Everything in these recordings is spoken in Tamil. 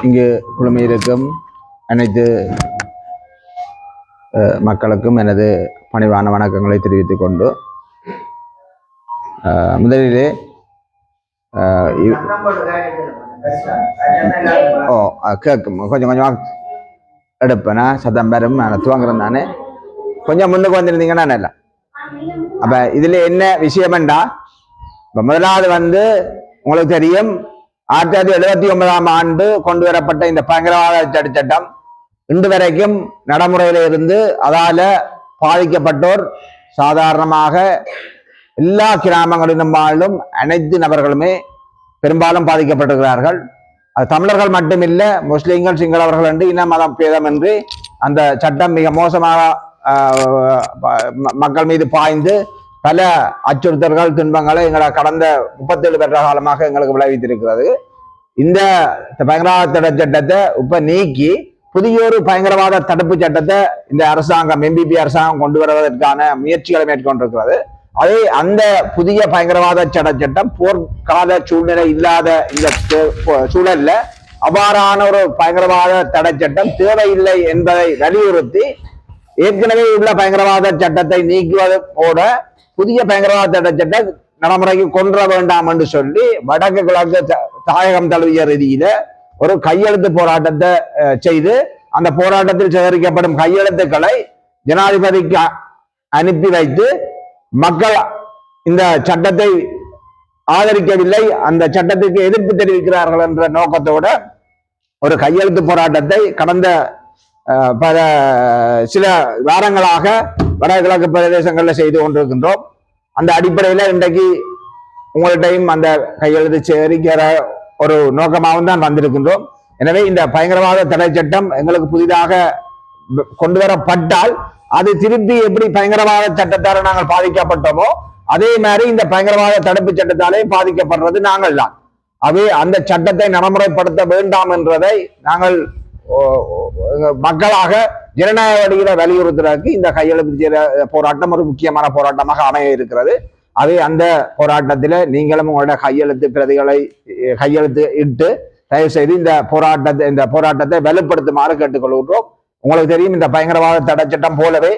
இங்கு குழுமையிருக்கும் அனைத்து மக்களுக்கும் எனது பணிவான வணக்கங்களை தெரிவித்துக் கொண்டு முதலிலே கேட்கும் கொஞ்சம் கொஞ்சமாக எடுப்பேனா சத்தம் பெறும் நான் துவங்குறேன் தானே கொஞ்சம் முன்னுக்கு வந்திருந்தீங்கன்னா இல்லை. அப்ப இதுல என்ன விஷயம்டா, இப்ப முதலாவது உங்களுக்கு தெரியும் 1979 ஆண்டு கொண்டு வரப்பட்ட இந்த பயங்கரவாத தடை சட்டம் இன்று வரைக்கும் நடைமுறையில இருந்து அதால பாதிக்கப்பட்டோர் சாதாரணமாக எல்லா கிராமங்களிலும் வாழும் அனைத்து நபர்களுமே பெரும்பாலும் பாதிக்கப்பட்டிருக்கிறார்கள். அது தமிழர்கள் மட்டுமில்ல, முஸ்லிம்கள் சிங்களவர்கள் என்று இன மதம் பேதம் என்று அந்த சட்டம் மிக மோசமாக மக்கள் மீது பாய்ந்து பல அச்சுறுத்தல்கள் துன்பங்களை எங்களை கடந்த 37 வருட காலமாக எங்களுக்கு விளைவித்திருக்கிறது. இந்த பயங்கரவாத தடை சட்டத்தை இப்ப நீக்கி புதிய ஒரு பயங்கரவாத தடுப்பு சட்டத்தை இந்த அரசாங்கம் MPP அரசாங்கம் கொண்டு வருவதற்கான முயற்சிகளை மேற்கொண்டிருக்கிறது. அதே அந்த புதிய பயங்கரவாத தடை சட்டம் போர்க்கால சூழ்நிலை இல்லாத இந்த சூழல்ல அவ்வாறான ஒரு பயங்கரவாத தடை சட்டம் தேவையில்லை என்பதை வலியுறுத்தி ஏற்கனவே உள்ள பயங்கரவாத சட்டத்தை நீக்குவதோட புதிய பயங்கரவாத தடை சட்டம் நடைமுறைக்கு கொன்ற வேண்டாம் என்று சொல்லி வடக்கு கிழக்கு தாயகம் தழுவிய ரீதியில ஒரு கையெழுத்து போராட்டத்தை செய்து அந்த போராட்டத்தில் சேகரிக்கப்படும் கையெழுத்துக்களை ஜனாதிபதிக்கு அனுப்பி வைத்து மக்கள் இந்த சட்டத்தை ஆதரிக்கவில்லை, அந்த சட்டத்துக்கு எதிர்ப்பு தெரிவிக்கிறார்கள் என்ற நோக்கத்தோட ஒரு கையெழுத்து போராட்டத்தை கடந்த சில வாரங்களாக வடகிழக்கு பிரதேசங்களில் செய்து கொண்டிருக்கின்றோம். அந்த அடிப்படையில் இன்றைக்கு உங்கள்கிட்டையும் அந்த கையெழுத்து சேகரிக்கிற ஒரு நோக்கமாகவும் தான் வந்திருக்கின்றோம். எனவே இந்த பயங்கரவாத தடை சட்டம் எங்களுக்கு புதிதாக கொண்டு வரப்பட்டால் அது திருப்பி எப்படி பயங்கரவாத சட்டத்தால் நாங்கள் பாதிக்கப்பட்டோமோ அதே மாதிரி இந்த பயங்கரவாத தடுப்பு சட்டத்தாலேயும் பாதிக்கப்படுறது நாங்கள் தான். அவை அந்த சட்டத்தை நடைமுறைப்படுத்த வேண்டாம் என்றதை நாங்கள் மக்களாக ஜனநாயக வழியில வலியுறுத்துறதுக்கு இந்த கையெழுத்து போராட்டம் ஒரு முக்கியமான போராட்டமாக அமைய இருக்கிறது. அவை அந்த போராட்டத்தில் நீங்களும் உங்களோட கையெழுத்து பிரதிகளை கையெழுத்து இட்டு தயவு செய்து இந்த போராட்டத்தை வலுப்படுத்துமாறு கேட்டுக்கொள்கின்றோம். உங்களுக்கு தெரியும், இந்த பயங்கரவாத தடை சட்டம் போலவே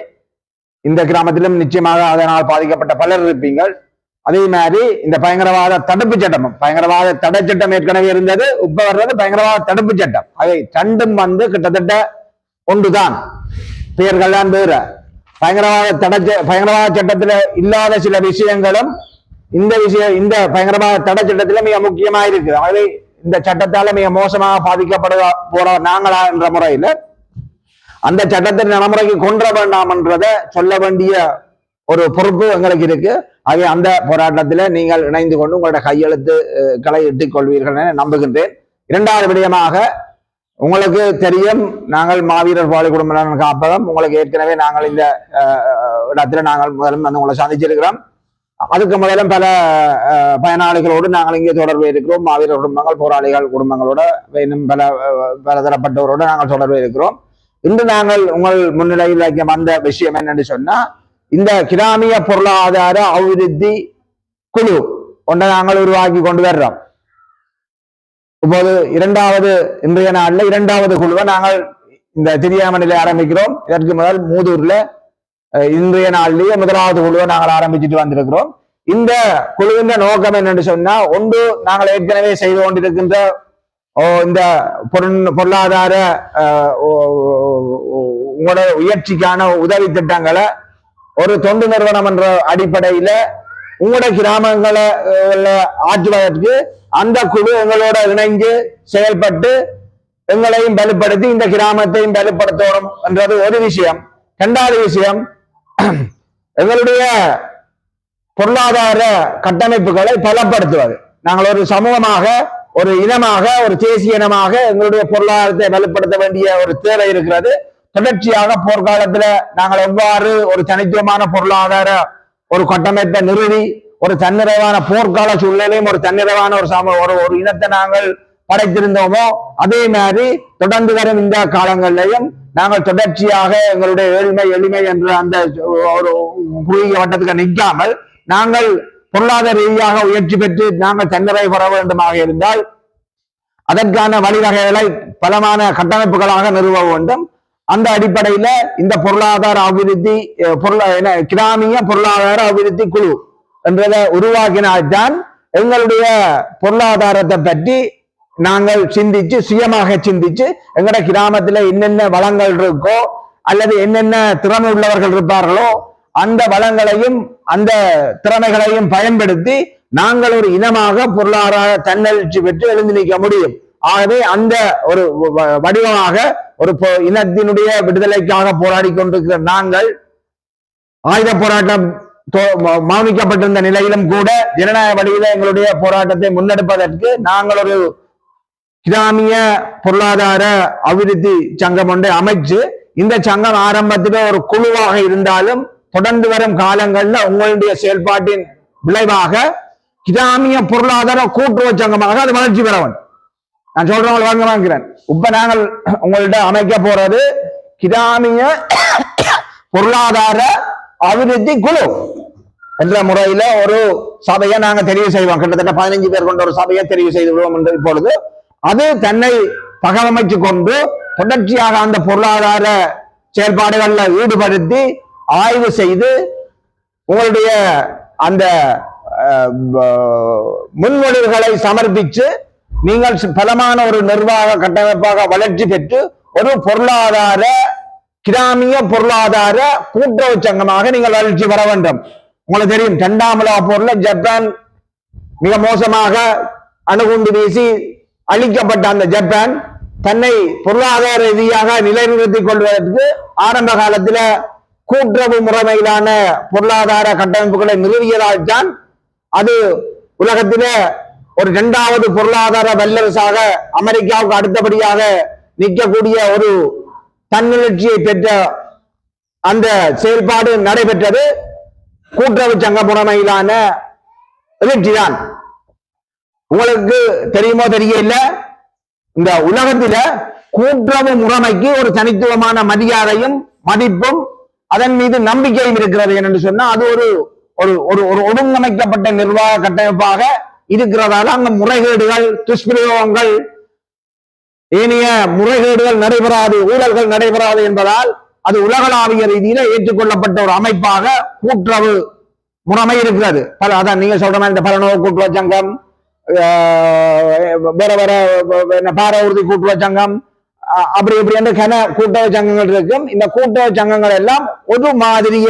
இந்த கிராமத்திலும் நிச்சயமாக அதனால் பாதிக்கப்பட்ட பலர் இருப்பீங்கள். அதே மாதிரி இந்த பயங்கரவாத தடுப்பு சட்டமும் பயங்கரவாத தடை சட்டம் ஏற்கனவே இருந்தது, இப்ப வர்றது பயங்கரவாத தடுப்பு சட்டம். அவை ரெண்டும் கிட்டத்தட்ட ஒன்றுதான், பெயர்கள் தான் வேற. பயங்கரவாத சட்டத்துல இல்லாத சில விஷயங்களும் இந்த பயங்கரவாத தடை சட்டத்துல மிக முக்கியமாக இருக்குது. அவை இந்த சட்டத்தால மிக மோசமாக பாதிக்கப்பட போற நாங்களா என்ற முறையில அந்த சட்டத்தை நடைமுறைக்கு கொன்ற வேண்டாம் என்றதை சொல்ல வேண்டிய ஒரு பொறுப்பு எங்களுக்கு இருக்கு. ஆகிய அந்த போராட்டத்தில் நீங்கள் இணைந்து கொண்டு உங்களோட கையெழுத்துக்களை இட்டுக் கொள்வீர்கள் என நம்புகின்றேன். இரண்டாவது விடயமாக, உங்களுக்கு தெரியும், நாங்கள் மாவீரர் போராளி குடும்ப நலன் காப்பகம், உங்களுக்கு ஏற்கனவே நாங்கள் இந்த இடத்துல நாங்கள் முதலும் வந்து உங்களை சந்திச்சிருக்கிறோம். அதுக்கு முதலும் பல பயனாளிகளோடு நாங்கள் இங்கே தொடர்பு இருக்கிறோம். மாவீரர் குடும்பங்கள், போராளிகள் குடும்பங்களோட இன்னும் பல தரப்பட்டவரோடு நாங்கள் தொடர்பு இருக்கிறோம். இன்று நாங்கள் உங்கள் முன்னிலையில் வந்த விஷயம் என்னன்னு சொன்னா, இந்த கிராமிய பொருளாதார அபிவிருத்தி குழு ஒன்றை நாங்கள் உருவாக்கி கொண்டு வர்றோம். இப்போது இன்றைய நாளில் 2வது குழுவை நாங்கள் இந்த திரியாமணில ஆரம்பிக்கிறோம். இதற்கு முதல் மூதூர்ல இன்றைய நாளிலேயே 1வது குழுவை நாங்கள் ஆரம்பிச்சுட்டு வந்திருக்கிறோம். இந்த குழுவின் நோக்கம் என்னன்னு சொன்னா, ஒன்று நாங்கள் ஏற்கனவே செய்து கொண்டிருக்கின்ற இந்த பொருளாதார உங்களோட உயர்ச்சிக்கான உதவி திட்டங்களை ஒரு தொண்டு நிறுவனம் என்ற அடிப்படையில உங்களோட கிராமங்களை ஆற்றுவதற்கு அந்த குழு எங்களோட இணைந்து செயல்பட்டு எங்களையும் வலுப்படுத்தி இந்த கிராமத்தையும் வலுப்படுத்தணும் என்றது ஒரு விஷயம். 2வது விஷயம், எங்களுடைய பொருளாதார கட்டமைப்புகளை பலப்படுத்துவது. நாங்கள் ஒரு சமூகமாக, ஒரு இனமாக, ஒரு தேசிய இனமாக எங்களுடைய பொருளாதாரத்தை வலுப்படுத்த வேண்டிய ஒரு தேவை இருக்கிறது. தொடர்ச்சியாக போர்க்காலத்துல நாங்கள் எவ்வாறு ஒரு தனித்துவமான பொருளாதார ஒரு கட்டமைப்பை நிறுவி ஒரு தன்னிறைவான போர்க்கால சூழ்நிலையும் ஒரு தன்னிறைவான ஒரு இனத்தை நாங்கள் படைத்திருந்தோமோ அதே மாதிரி தொடர்ந்து வரும் இந்த காலங்களிலையும் நாங்கள் தொடர்ச்சியாக எங்களுடைய ஏழ்மை எளிமை என்ற அந்த ஒரு குறுகிய வட்டத்துக்கு நிற்காமல் நாங்கள் பொருளாதார ரீதியாக உயர்ச்சி பெற்று நாங்கள் தன்னிறை பெற வேண்டுமாக இருந்தால் அதற்கான வழிவகைகளை பலமான கட்டமைப்புகளாக நிறுவ வேண்டும். அந்த அடிப்படையில இந்த பொருளாதார அபிவிருத்தி கிராமிய பொருளாதார அபிவிருத்தி குழு என்றதை உருவாக்கினால்தான் எங்களுடைய பொருளாதாரத்தை பற்றி நாங்கள் சிந்திச்சு சுயமாக சிந்திச்சு எங்கட கிராமத்துல என்னென்ன வளங்கள் இருக்கோ அல்லது என்னென்ன திறமை உள்ளவர்கள் இருப்பார்களோ அந்த வளங்களையும் அந்த திறமைகளையும் பயன்படுத்தி நாங்கள் ஒரு இனமாக பொருளாதார தன்னெழுச்சி பெற்று எழுந்து நிற்க முடியும். ஆகவே அந்த ஒரு வடிவமாக ஒரு இனத்தினுடைய விடுதலைக்காக போராடி கொண்டிருக்கிற நாங்கள் ஆயுத போராட்டம் மௌனிக்கப்பட்டிருந்த நிலையிலும் கூட ஜனநாயக வழியில எங்களுடைய போராட்டத்தை முன்னெடுப்பதற்கு நாங்கள் ஒரு கிராமிய பொருளாதார அபிவிருத்தி சங்கம் ஒன்றை அமைச்சு இந்த சங்கம் ஆரம்பத்தில் ஒரு குழுவாக இருந்தாலும் தொடர்ந்து வரும் காலங்கள்ல உங்களுடைய செயல்பாட்டின் விளைவாக கிராமிய பொருளாதார கூட்டுறவு சங்கமாக அது வளர்ச்சி பெற வேண்டும். நான் சொல்றவங்களை வாங்குறேன். இப்ப நாங்கள் உங்கள்ட்ட அமைக்க போறது கிராமிய பொருளாதார அபிவிருத்தி குழு என்ற முறையில ஒரு சபையை நாங்க தெரிவு செய்வோம். கிட்டத்தட்ட 15 பேர் கொண்ட ஒரு சபையை தெரிவு செய்து விடுவோம் என்று இப்பொழுது அது தன்னை தகவமைச்சு கொண்டு தொடர்ச்சியாக அந்த பொருளாதார செயல்பாடுகள்ல ஈடுபடுத்தி ஆய்வு செய்து உங்களுடைய அந்த முன்மொழிவுகளை சமர்ப்பித்து நீங்கள் பலமான ஒரு நிர்வாக கட்டமைப்பாக வளர்ச்சி பெற்று ஒரு பொருளாதார கிராமிய பொருளாதார கூட்டுறவு சங்கமாக நீங்கள் வளர்ச்சி பெற வேண்டும். உங்களுக்கு தெரியும் 2ஆம் உலகப் போர்ல ஜப்பான் மிக மோசமாக அணுகுண்டு வீசி அழிக்கப்பட்ட அந்த ஜப்பான் தன்னை பொருளாதார ரீதியாக நிலைநிறுத்திக் கொள்வதற்கு ஆரம்ப காலத்துல கூட்டுறவு முறைமையிலான பொருளாதார கட்டமைப்புகளை நிறுவியதால் தான் அது உலகத்தில ஒரு 2வது பொருளாதார வல்லரசாக அமெரிக்காவுக்கு அடுத்தபடியாக நிற்கக்கூடிய ஒரு தன்னெழுச்சியை பெற்ற அந்த செயல்பாடு நடைபெற்றது கூட்டுறவு சங்க முறைமையிலான வெற்றிதான். உங்களுக்கு தெரியுமோ தெரியல, இந்த உலகத்தில கூட்டுறவு முறைமைக்கு ஒரு தனித்துவமான மரியாதையும் மதிப்பும் அதன் மீது நம்பிக்கையும் இருக்கிறது என்று சொன்னா அது ஒரு ஒரு ஒழுங்கமைக்கப்பட்ட நிர்வாக கட்டமைப்பாக இருக்கிறதால அங்க முறைகேடுகள் துஷ்பிரயோகங்கள் ஏனைய முறைகேடுகள் நடைபெறாது ஊழல்கள் நடைபெறாது என்பதால் அது உலகளாவிய ரீதியில ஏற்றுக்கொள்ளப்பட்ட ஒரு அமைப்பாக கூட்டுறவு முறைமை இருக்கிறது. பல அதான் நீங்க சொல்ற மாதிரி இந்த பலநோக்கு கூட்டுறவு சங்கம் வேற வேற பார உறுதி கூட்டுறவு சங்கம் அப்படி இப்படி என்று கூட்டுறவு சங்கங்கள் இருக்கும். இந்த கூட்டுறவு சங்கங்கள் எல்லாம் ஒரு மாதிரிய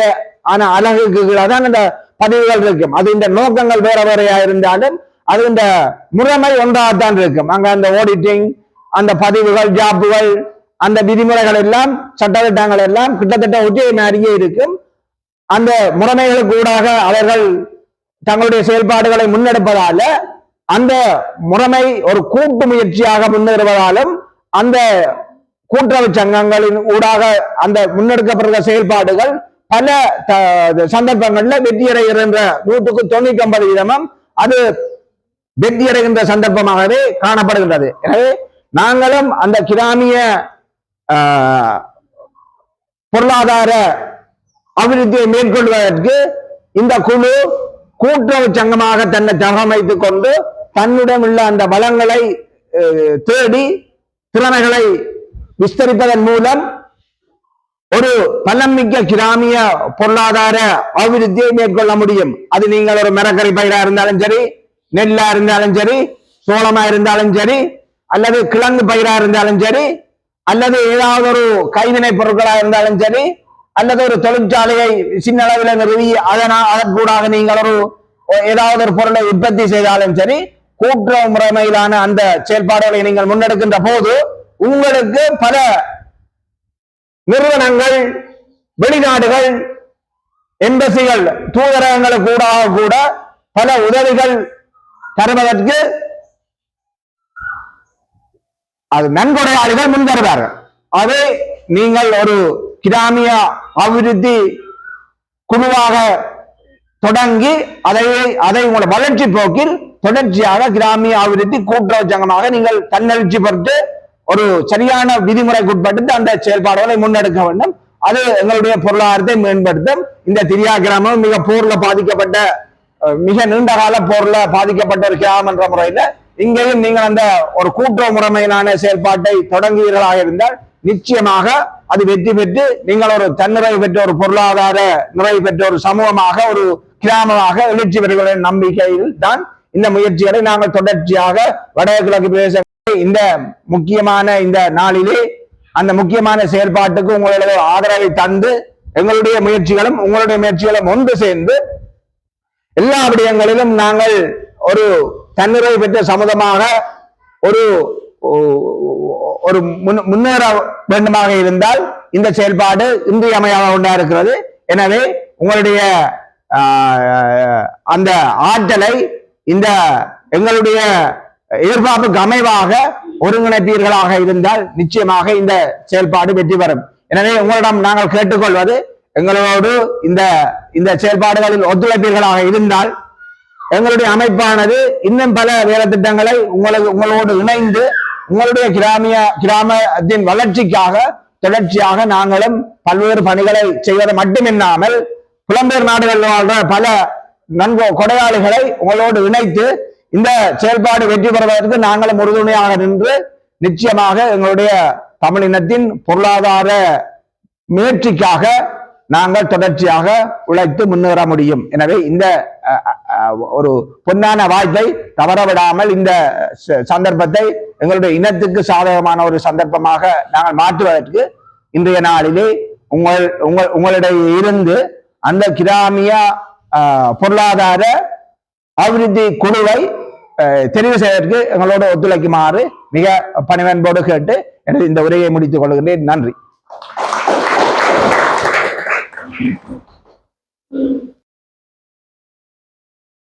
ஆன அழகுக்கு தான் இந்த பதிவுகள் இருக்கும். அது இந்த நோக்கங்கள் வேற வேறையா இருந்தாலும் அது இந்த முறைமை ஒன்றாகத்தான் இருக்கும். அங்க அந்த ஆடிட்டிங் அந்த பதிவுகள் ஜாப்புகள் அந்த விதிமுறைகள் எல்லாம் சட்டத்திட்டங்கள் எல்லாம் கிட்டத்தட்ட ஒற்றை மாதிரியே இருக்கும். அந்த முறைமைகளுக்கு ஊடாக அவர்கள் தங்களுடைய செயல்பாடுகளை முன்னெடுப்பதால அந்த முறைமை ஒரு கூட்டு முயற்சியாக முன்னேறுவதாலும் அந்த கூட்டுறவு சங்கங்களின் ஊடாக அந்த முன்னெடுக்கப்படுகிற செயல்பாடுகள் பல சந்தர்ப்பங்கள்ல வெற்றியடைகின்ற 100% அது வெற்றியடைகின்ற சந்தர்ப்பமாகவே காணப்படுகின்றது. எனவே நாங்களும் அந்த கிராமிய பொருளாதார அபிவிருத்தியை மேற்கொள்வதற்கு இந்த குழு கூட்டுறவு சங்கமாக தன்னை தகவமைத்துக் கொண்டு தன்னிடம் உள்ள அந்த வளங்களை தேடி திறமைகளை விஸ்தரிப்பதன் மூலம் ஒரு பலமிக்க கிராமிய பொருளாதார அபிவிருத்தியை மேற்கொள்ள முடியும். அது நீங்கள் ஒரு மரக்கறி பயிரா இருந்தாலும் சரி, நெல்லா இருந்தாலும் சரி, சோளமா இருந்தாலும் சரி, அல்லது கிழங்கு பயிரா இருந்தாலும் சரி, அல்லது ஏதாவது ஒரு கைவினை பொருட்களா இருந்தாலும் சரி, அல்லது ஒரு தொழிற்சாலையை சின்ன அளவில் நிறுவி அதற்கூடாக நீங்கள் ஒரு ஏதாவது ஒரு பொருளை உற்பத்தி செய்தாலும் சரி, கூட்டுறவு முறைமையிலான அந்த செயல்பாடுகளை நீங்கள் முன்னெடுக்கின்ற போது உங்களுக்கு பல நிறுவனங்கள், வெளிநாடுகள், எம்பசிகள், தூதரகங்களுக்கு கூட பல உதவிகள் தருவதற்கு அது நன்கொடையாளிகள் முன் தருவார்கள். அதை நீங்கள் ஒரு கிராமிய அபிவிருத்தி குழுவாக தொடங்கி அதை உங்களோட வளர்ச்சி போக்கில் தொடர்ச்சியாக கிராமிய அபிவிருத்தி கூட்டுறவு சங்கமாக நீங்கள் தன்னெழுச்சி பெற்று ஒரு சரியான விதிமுறைக்குட்பட்டு அந்த செயல்பாடுகளை முன்னெடுக்க வேண்டும். அது எங்களுடைய பொருளாதாரத்தை மேம்படுத்தும். இந்த திரியா கிராமம் மிக போர்ல பாதிக்கப்பட்ட மிக நீண்ட கால போர்ல பாதிக்கப்பட்ட ஒரு கிராமம் என்ற முறையில இங்கேயும் நீங்கள் அந்த ஒரு கூட்டுறவு முறைமையிலான செயல்பாட்டை தொடங்குவீர்களாக இருந்தால் நிச்சயமாக அது வெற்றி பெற்று நீங்கள் ஒரு தன்னிறைவு பெற்ற ஒரு பொருளாதார நிறைவு பெற்ற ஒரு சமூகமாக ஒரு கிராமமாக எழுச்சி பெறுவதன் நம்பிக்கையில் தான் இந்த முயற்சிகளை நாங்கள் தொடர்ச்சியாக வடகிழக்கு பிரதேச இந்த முக்கியமான இந்த நாளிலே அந்த முக்கியமான செயல்பாட்டுக்கு உங்களுடைய ஆதரவை தந்து எங்களுடைய முயற்சிகளும் உங்களுடைய முயற்சிகளும் ஒன்று சேர்ந்து எல்லா விடயங்களிலும் நாங்கள் ஒரு தன்னிறைவு பெற்ற சமூகமாக ஒரு ஒரு முன்னேற வேண்டுமாக இருந்தால் இந்த செயல்பாடு இன்றியமையாக கொண்டா இருக்கிறது. எனவே உங்களுடைய அந்த ஆற்றலை இந்த எங்களுடைய எதிர்பார்ப்புக்கு அமைவாக ஒருங்கிணைப்பீர்களாக இருந்தால் நிச்சயமாக இந்த செயல்பாடு வெற்றி பெறும். எனவே உங்களிடம் நாங்கள் கேட்டுக்கொள்வது எங்களோடு இந்த செயல்பாடுகளில் ஒத்துழைப்பீர்களாக இருந்தால் எங்களுடைய அமைப்பானது இன்னும் பல வேலை திட்டங்களை உங்களோடு இணைந்து உங்களுடைய கிராமத்தின் வளர்ச்சிக்காக தொடர்ச்சியாக நாங்களும் பல்வேறு பணிகளை செய்வது மட்டுமில்லாமல் புலம்பெயர் நாடுகளில் வாழ்ற பல கொடையாளிகளை உங்களோடு இணைத்து இந்த செயல்பாடு வெற்றி பெறுவதற்கு நாங்களும் உறுதுணையாக நின்று நிச்சயமாக எங்களுடைய தமிழினத்தின் பொருளாதார முயற்சிக்காக நாங்கள் தொடர்ச்சியாக உழைத்து முன்னேற முடியும். எனவே இந்த ஒரு பொன்னான வாய்ப்பை தவறவிடாமல் இந்த சந்தர்ப்பத்தை எங்களுடைய இனத்துக்கு சாதகமான ஒரு சந்தர்ப்பமாக நாங்கள் மாற்றுவதற்கு இன்றைய நாளிலே உங்களிடையே இருந்து அந்த கிராமிய பொருளாதார அபிவிருத்தி குழுவை தெரிவு செய்வதற்கு எங்களோடு ஒத்துழைக்குமாறு மிக பணிவன்போடு கேட்டு எனது இந்த உரையை முடித்துக் கொள்கின்றேன். நன்றி.